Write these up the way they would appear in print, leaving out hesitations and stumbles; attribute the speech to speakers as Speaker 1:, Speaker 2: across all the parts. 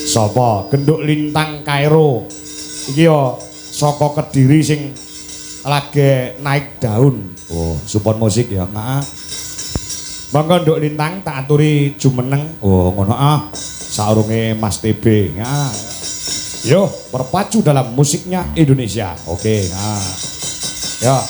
Speaker 1: Sapa? Genduk Lintang Kairo. Iki yo saka Kediri sing lagi naik daun. Oh, support musik ya. Nah. Monggo Nduk Lintang tak aturi jumeneng. Oh, ngono ah. Saurunge Mas TB. Nah. Yo, berpacu dalam musiknya Indonesia. Oke, nah. Ya.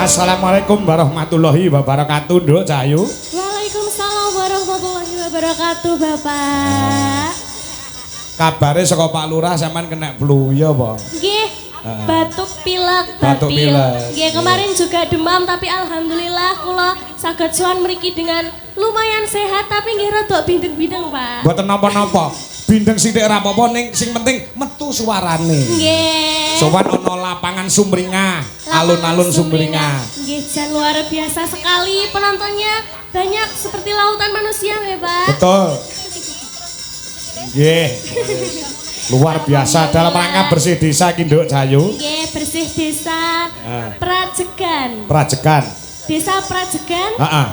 Speaker 1: Assalamualaikum warahmatullahi wabarakatuh, Nduk Cahayu.
Speaker 2: Waalaikumsalam warahmatullahi wabarakatuh, Bapak.
Speaker 1: Kabare saka Pak Lurah sampean kena flu ya, apa?
Speaker 2: Nggih. Batuk pilek,
Speaker 1: Batuk
Speaker 2: batil.
Speaker 1: pilek.
Speaker 2: Nggih, kemarin juga demam tapi alhamdulillah kula saged sowan mriki dengan lumayan sehat tapi nggih rada bindeng-bindeng, Pak.
Speaker 1: Mboten napa-napa. Bindeng sithik ora apa-apa ning sing penting metu suarane.
Speaker 2: Nggih.
Speaker 1: Sowan ana lapangan Sumringah, alun-alun Sumringah.
Speaker 2: Nggih, jan luar biasa sekali penontonnya. Banyak seperti lautan manusia, nggih, Pak.
Speaker 1: Betul. Nggih. Luar biasa dalam rangka bersih desa iki, Nduk Cahayu.
Speaker 2: Nggih, bersih desa Prajegan.
Speaker 1: Prajegan.
Speaker 2: Desa Prajegan.
Speaker 1: Heeh.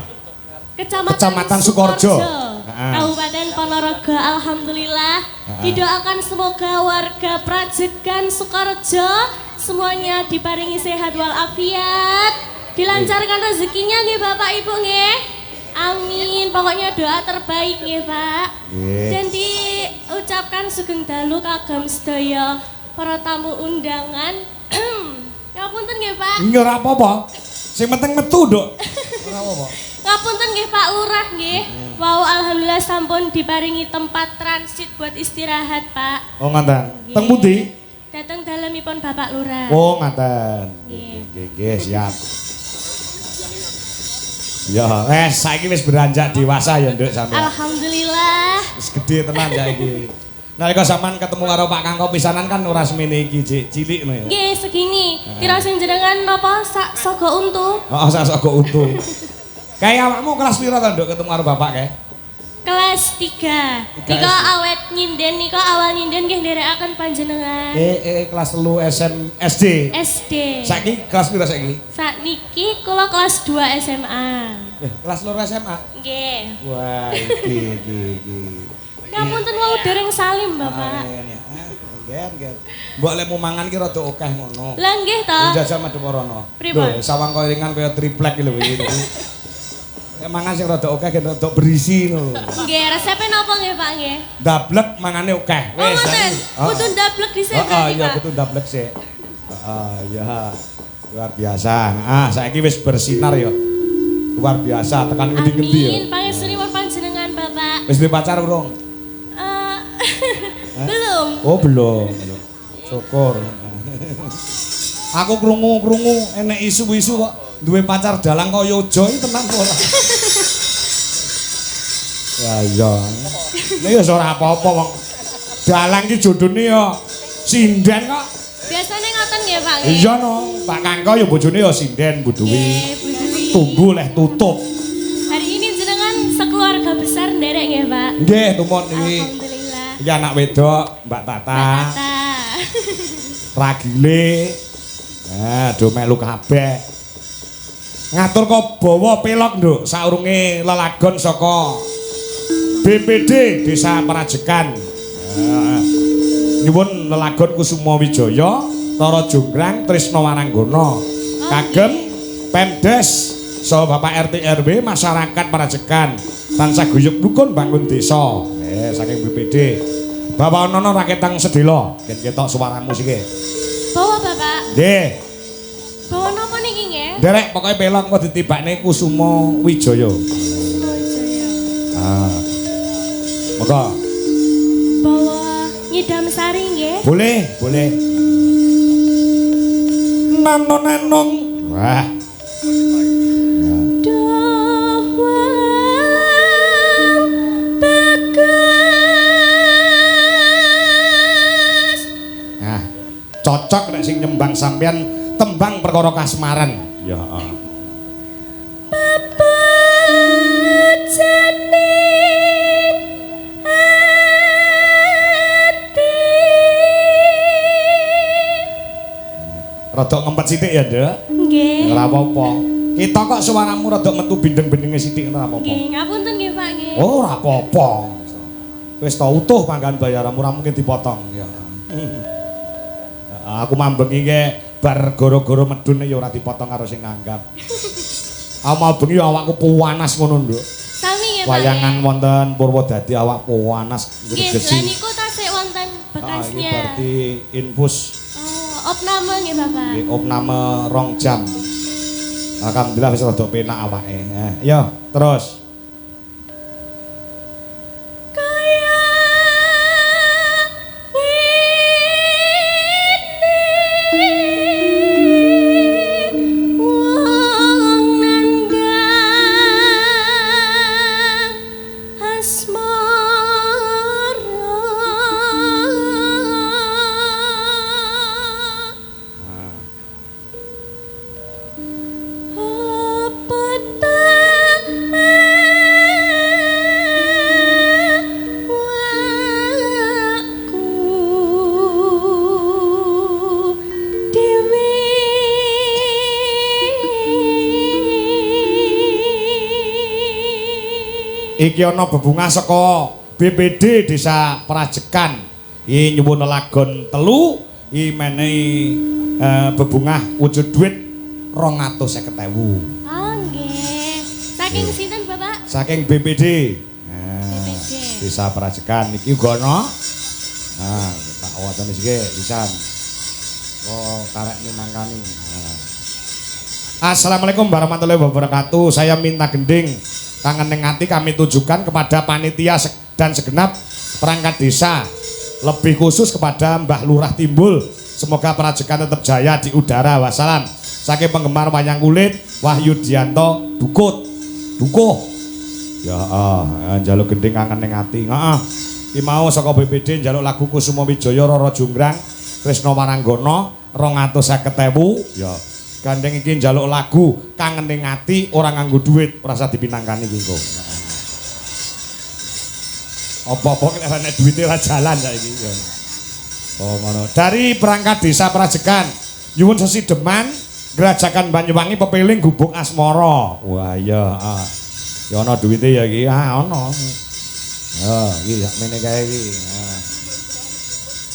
Speaker 2: Kecamatan
Speaker 1: Sukorejo.
Speaker 2: Kabupaten Ponorogo. Alhamdulillah didoakan semoga warga Prajegan Sukorejo semuanya diparingi sehat walafiat, dilancarkan rezekinya nggih Bapak Ibu nggih. Amin. Pokoknya doa terbaik nggih Pak. Dan diucapkan sugeng dalu kagem sedaya para tamu undangan. Ngapunten nggih Pak.
Speaker 1: Nggih ora apa-apa. Sing penting metu, Nduk. Ora apa-apa.
Speaker 2: Ngapunten nggih Pak Lurah nggih. Wow, alhamdulillah sampun diparingi tempat transit buat istirahat, Pak.
Speaker 1: Oh, ngoten. Teng pundi?
Speaker 2: Dateng dalemipun Bapak Lurah.
Speaker 1: Oh, ngoten.
Speaker 2: Nggih.
Speaker 1: Nggih, siap. Ya, saiki wis beranjak dewasa ya, Nduk sampeyan.
Speaker 2: Alhamdulillah.
Speaker 1: Wis gedhe tenan saiki. Nalika sampean ketemu karo Pak Kangko pisanan kan ora semene iki, cilik ngono ya.
Speaker 2: Nggih, segini. Kira sing jenengan napa sak sogo untu?
Speaker 1: Heeh, sak saka untu. Kayak awakmu kelas pira to, Nduk, ketemu karo bapak kae?
Speaker 2: Kelas 3. Nika awet nyinden nika awal nyinden nggih nderekaken panjenengan.
Speaker 1: Kelas 3 SD.
Speaker 2: SD.
Speaker 1: Saiki kelas pira saiki?
Speaker 2: Sakniki kula kelas 2 SMA.
Speaker 1: Kelas 2 SMA.
Speaker 2: Nggih.
Speaker 1: Wah, iki.
Speaker 2: Ngapunten wau dereng salim, Bapak.
Speaker 1: Nggih. Mbok lek mangan ki rada akeh ngono.
Speaker 2: Lah nggih to.
Speaker 1: Jajal madhep rono.
Speaker 2: Pripun?
Speaker 1: Lho, sawang koiringan kaya triplek iki lho iki. Lek mangan sing rada akeh gen rada berisi ngono.
Speaker 2: Nggih, resepe napa nggih, Pak nggih?
Speaker 1: Dablek mangane akeh.
Speaker 2: Oh, mboten. Kudu ndablek dhisik berarti, Pak.
Speaker 1: Iya, kudu dablek sik. Ya. Luar biasa. Saiki wis bersinar ya. Luar biasa tekan ngendi-ngendi ya.
Speaker 2: Amin, pangestuipun panjenengan, Bapak.
Speaker 1: Wis duwe pacar urung?
Speaker 2: Belum.
Speaker 1: Oh, belum. Syukur. Aku krungu enek isu-isu kok duwe pacar dalang kok Yojo iki tenan ora. Ya iya. Lah ya ora apa-apa wong. Dalang ki jodone ya sinden kok.
Speaker 2: Biasanya ngoten nggih, Pak nggih.
Speaker 1: Iya no, Pak Kangko ya bojone ya sinden buduwi.
Speaker 2: Nggih, Bu Dewi.
Speaker 1: Tunggu leh tutup.
Speaker 2: Hari ini jenengan sekeluarga besar nderek nggih, Pak.
Speaker 1: Nggih, tumpun iki.
Speaker 2: Alhamdulillah.
Speaker 1: Iki anak wedok, Mbak Tata.
Speaker 2: Mbak Tata.
Speaker 1: Ragile. Do melu kabeh. Ngatur kok bawa pelok, Nduk, saurunge lelagon saka BPD Desa Prajegan. Nyuwun lelagon Kusuma Wijaya, Tara Jonggrang, Trisno Waranggana. Kagem Pemdes saha Bapak RT RW masyarakat Prajegan. Tansah guyub rukun bangun desa. Saking BPD. Bapak Nono raketang sedela. Ketok suaramu siki.
Speaker 2: Bawa Bapak.
Speaker 1: Nggih.
Speaker 2: Bawa napa niki nggih?
Speaker 1: Derek pokoke pelok kok ditibakne Kusuma Wijaya. Monggo.
Speaker 2: Bawa nyidam sari nggih.
Speaker 1: Boleh. Nanong. Wah. anak sing nyembang sampean tembang perkara kasmaran. Ya heeh. Rada ngempet sithik ya, Nduk?
Speaker 2: Nggih.
Speaker 1: Ora apa-apa. Kita kok suaramu rada metu bindeng-bendenge sithik ora apa-apa.
Speaker 2: Nggih, ngapunten nggih Pak nggih.
Speaker 1: Oh, ora apa-apa. Wis ta utuh panggan bayaranmu ora mungkin dipotong ya. Aku mambengi ke bar goro-goro medun ya ora dipotong karo sing nganggap. Aku mau bengi awakku panas ngono, Nduk.
Speaker 2: Sami nggih Pak.
Speaker 1: Wayangan wonten Purwodadi awak panas
Speaker 2: Nggih,
Speaker 1: gregesi.
Speaker 2: lha niku tasik wonten bekasnya.
Speaker 1: Iki berarti infus.
Speaker 2: Oh, opname nggih Bapak.
Speaker 1: Nggih, opname 2 jam. Alhamdulillah wis rada penak awake. Ya, terus. Iki ana bebungah saka BPD Desa Prajekan. Iki nyuwun lagon telu, iki menehi bebungah wujud duit 250.000.
Speaker 2: Oh nggih. Saking sinten Bapak?
Speaker 1: Saking BPD.
Speaker 2: BPD.
Speaker 1: Desa Prajekan iki uga ana. Nah, tak wonten iki pisan. Oh, karek minangkani. Assalamualaikum warahmatullahi wabarakatuh. Saya minta gending tangan ning kami tujukan kepada panitia dan segenap perangkat desa, lebih khusus kepada Mbah Lurah Timbul. Semoga Prajekan tetap jaya di udara. Wassalam. Saking penggemar wayang kulit Wahyu Dianto Dukut. Dukuh. Ya njaluk gending kangen ning ati. Heeh. Iki mau saka BPD njaluk lagu Kusuma Wijaya Rara Jonggrang Krisna Waranggana 250.000. Ya. Gandeng iki njaluk lagu kangen ning ati ora nganggo duit, ora usah dipinangkani iki engko. Apa-apa nek duwite ora jalan saiki ya. Oh ngono. Dari perangkat desa Prajekan, nyuwun sesi deman Gerajakan Banyuwangi pepiling gubuk asmara. Wah iya, ya ana duwite ya iki. Ana. Ya, iki sak mene kae iki.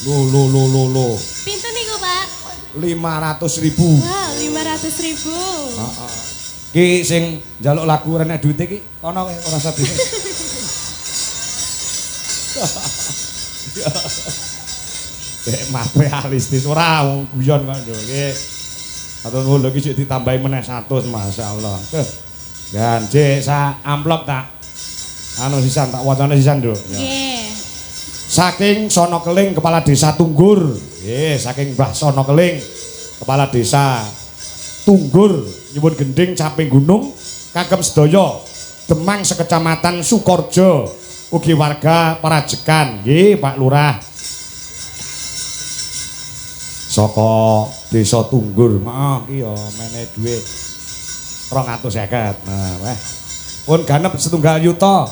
Speaker 1: Lo.
Speaker 2: Pinten niku, Pak?
Speaker 1: 500.000.
Speaker 2: Wow, 500.000.
Speaker 1: Heeh. Ki sing njaluk lagu renek duwite iki kono kowe ora usah dhewe. Mah realistis ora guyon kok lho iki. Atur nuwun lho iki sik ditambahi meneh 100 masyaallah. Ganjek sak amplop tak anu sisan tak wacane sisan, Nduk.
Speaker 2: Nggih.
Speaker 1: Saking Sono Keling Kepala Desa Tunggur. Nggih, saking Mbah Sono Keling Kepala Desa Tunggur nyuwun gending caping gunung kagem sedaya Demang sekecamatan Sukorjo ugi warga Prajekan. Nggih, Pak Lurah. Saka Desa Tunggur. Heeh, iki ya menehi dhuwit 250. Nah, weh. Pun ganep 1 yuta.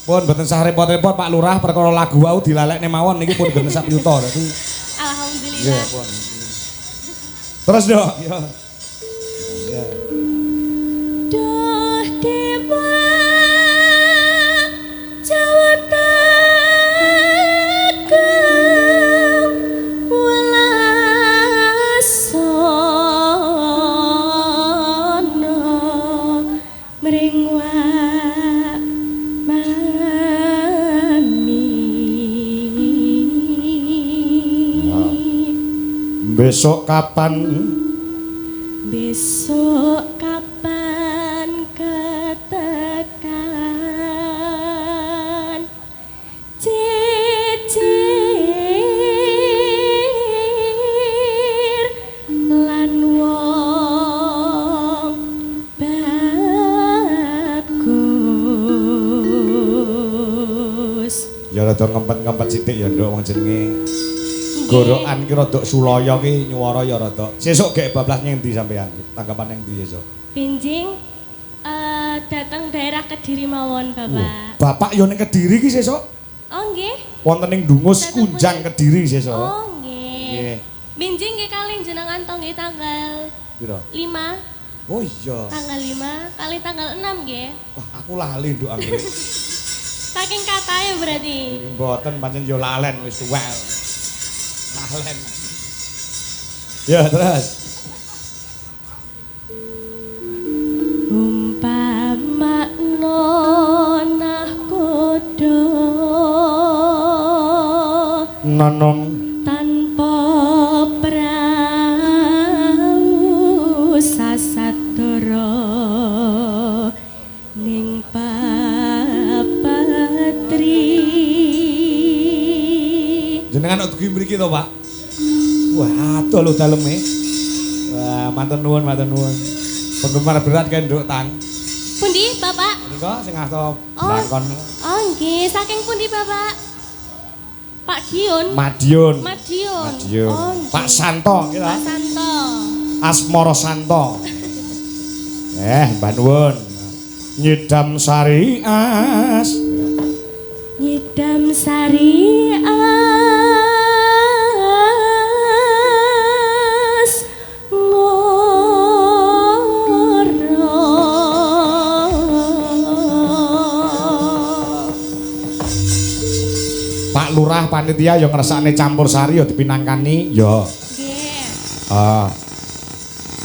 Speaker 1: Pun mboten sah repot-repot Pak Lurah perkara lagu wau dilalekne mawon niki pun mboten sak yuta. Dadi
Speaker 2: Alhamdulillah.
Speaker 1: nggih, pun. Terus, Dok. Ya. Ya.
Speaker 2: Duh dewa Jawa Tengah Welasono mring
Speaker 1: Besok kapan?
Speaker 2: Besok kapan ketekan cicir lan wong bagus.
Speaker 1: Ya rada ngempet-ngempet sithik ya, Nduk, wong jenenge Gorokan ki rada sulaya ki nyuwara ya rada. Sesuk gek bablas ning ndi sampean? Tanggapan ning ndi sesuk?
Speaker 2: Benjing datang daerah Kediri mawon, Bapak.
Speaker 1: Bapak yo ning Kediri ki sesuk?
Speaker 2: Oh, nggih.
Speaker 1: Wonten ning Dungus Kunjang Kediri sesuk.
Speaker 2: Oh, nggih. Benjing nggih kalih jenengan to nggih tanggal
Speaker 1: Pira?
Speaker 2: 5.
Speaker 1: Oh iya.
Speaker 2: Tanggal 5 kali tanggal 6 nggih.
Speaker 1: Wah, aku lali nduk anggere.
Speaker 2: Saking katae berarti.
Speaker 1: Mboten pancen yo lalen wis tuwel. Lalen. Ya, terus.
Speaker 2: Umpama nonah kodo
Speaker 1: Nonom
Speaker 2: tanpa prau sasatara ning papatri.
Speaker 1: Jenengan dugi mriki to, Pak? Wah, adoh lho daleme. Wah, matur nuwun, matur nuwun. Penggemar berat kan nduk tang.
Speaker 2: Pundi, Bapak?
Speaker 1: Menika sing asta blangkon.
Speaker 2: Oh, nggih, saking pundi, Bapak? Pak Giun.
Speaker 1: Madiun.
Speaker 2: Madiun.
Speaker 1: Madiun.
Speaker 2: Oh, nggih.
Speaker 1: Pak Santo kira.
Speaker 2: Pak Santo.
Speaker 1: Asmara Santo. Mbah nuwun. Nyidam sari as.
Speaker 2: Nyidam sari as moro.
Speaker 1: Pak Lurah panitia yang ngersakne campur sari ya dipinangkani ya.
Speaker 2: Nggih.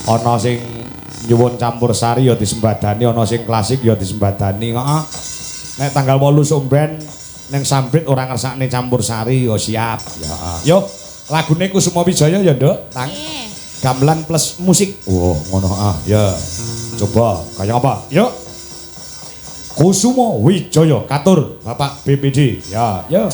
Speaker 1: Ana sing nyuwun campur sari ya disembadani, ana sing klasik ya disembadani. Heeh. Nek tanggal 8 somben ning Sambit ora ngersakne campur sari ya siap. Ya. Yo, lagune Kusuma Wijaya ya, Nduk. Tang.
Speaker 2: Nggih.
Speaker 1: Gamelan plus musik. Oh, ngono ya. Coba kaya apa? Yuk. Kusuma Wijaya katur Bapak BPD. Ya, ya.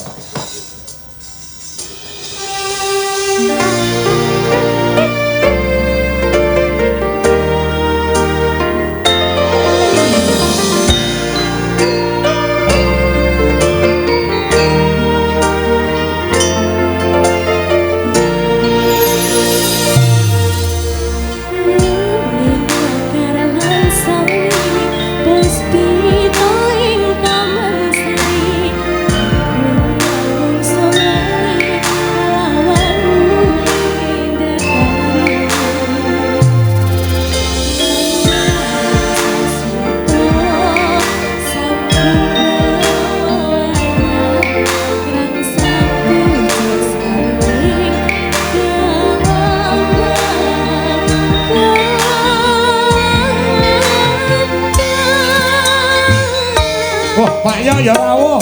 Speaker 1: Pak ya ya rawuh.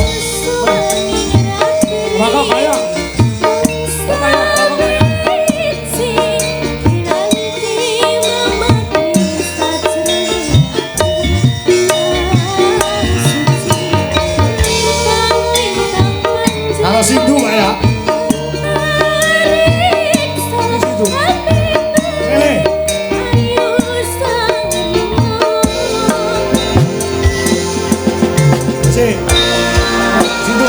Speaker 1: Raka kaya. Karo Sindu Pak ya. Sindu. Sindu.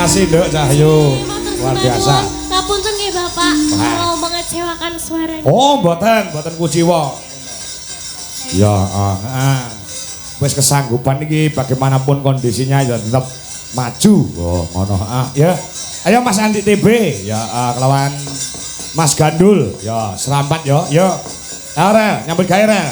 Speaker 1: kasih, Nduk Cahyo. Luar biasa.
Speaker 2: Ngapunten nggih Bapak, kalau mengecewakan suaranya.
Speaker 1: Oh, mboten kuciwa. Ya, wis kesanggupan iki bagaimanapun kondisinya ya tetap maju. Oh, ngono. Ya. Ayo Mas Andi TB, ya kelawan Mas Gandul, ya serampat ya. Yo. Aurel, nyambut gawe Rel.